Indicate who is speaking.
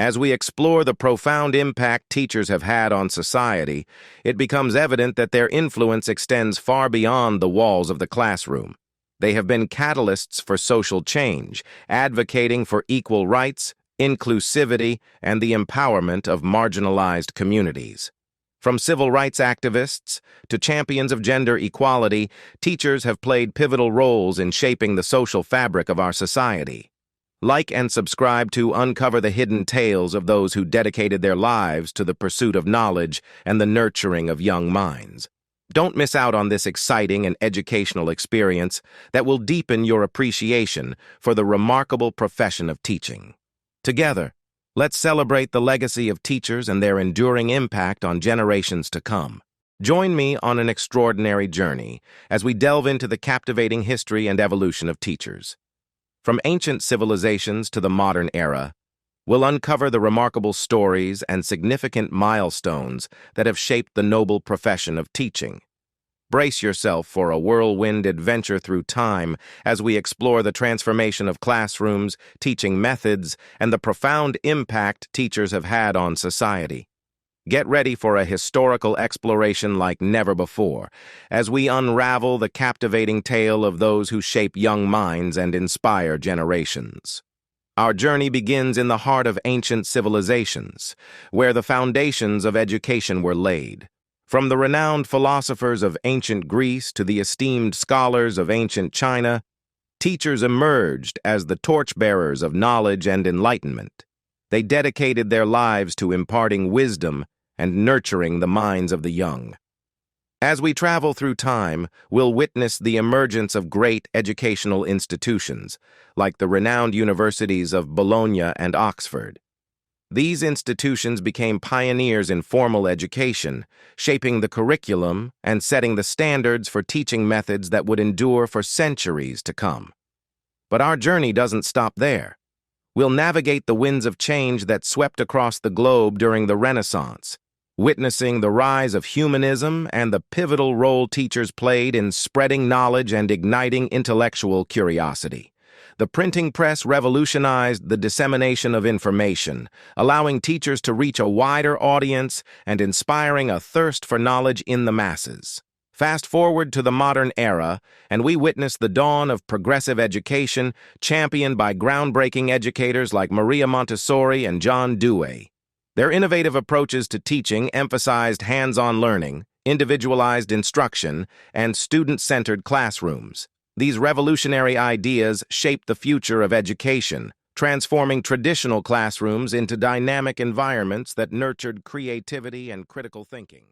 Speaker 1: As we explore the profound impact teachers have had on society, it becomes evident that their influence extends far beyond the walls of the classroom. They have been catalysts for social change, advocating for equal rights, inclusivity, and the empowerment of marginalized communities. From civil rights activists to champions of gender equality, teachers have played pivotal roles in shaping the social fabric of our society. Like and subscribe to uncover the hidden tales of those who dedicated their lives to the pursuit of knowledge and the nurturing of young minds. Don't miss out on this exciting and educational experience that will deepen your appreciation for the remarkable profession of teaching. Together, let's celebrate the legacy of teachers and their enduring impact on generations to come. Join me on an extraordinary journey as we delve into the captivating history and evolution of teachers. From ancient civilizations to the modern era, we'll uncover the remarkable stories and significant milestones that have shaped the noble profession of teaching. Brace yourself for a whirlwind adventure through time as we explore the transformation of classrooms, teaching methods, and the profound impact teachers have had on society. Get ready for a historical exploration like never before, as we unravel the captivating tale of those who shape young minds and inspire generations. Our journey begins in the heart of ancient civilizations, where the foundations of education were laid. From the renowned philosophers of ancient Greece to the esteemed scholars of ancient China, teachers emerged as the torchbearers of knowledge and enlightenment. They dedicated their lives to imparting wisdom and nurturing the minds of the young. As we travel through time, we'll witness the emergence of great educational institutions, like the renowned universities of Bologna and Oxford. These institutions became pioneers in formal education, shaping the curriculum and setting the standards for teaching methods that would endure for centuries to come. But our journey doesn't stop there. We'll navigate the winds of change that swept across the globe during the Renaissance, witnessing the rise of humanism and the pivotal role teachers played in spreading knowledge and igniting intellectual curiosity. The printing press revolutionized the dissemination of information, allowing teachers to reach a wider audience and inspiring a thirst for knowledge in the masses. Fast forward to the modern era, and we witness the dawn of progressive education championed by groundbreaking educators like Maria Montessori and John Dewey. Their innovative approaches to teaching emphasized hands-on learning, individualized instruction, and student-centered classrooms. These revolutionary ideas shaped the future of education, transforming traditional classrooms into dynamic environments that nurtured creativity and critical thinking.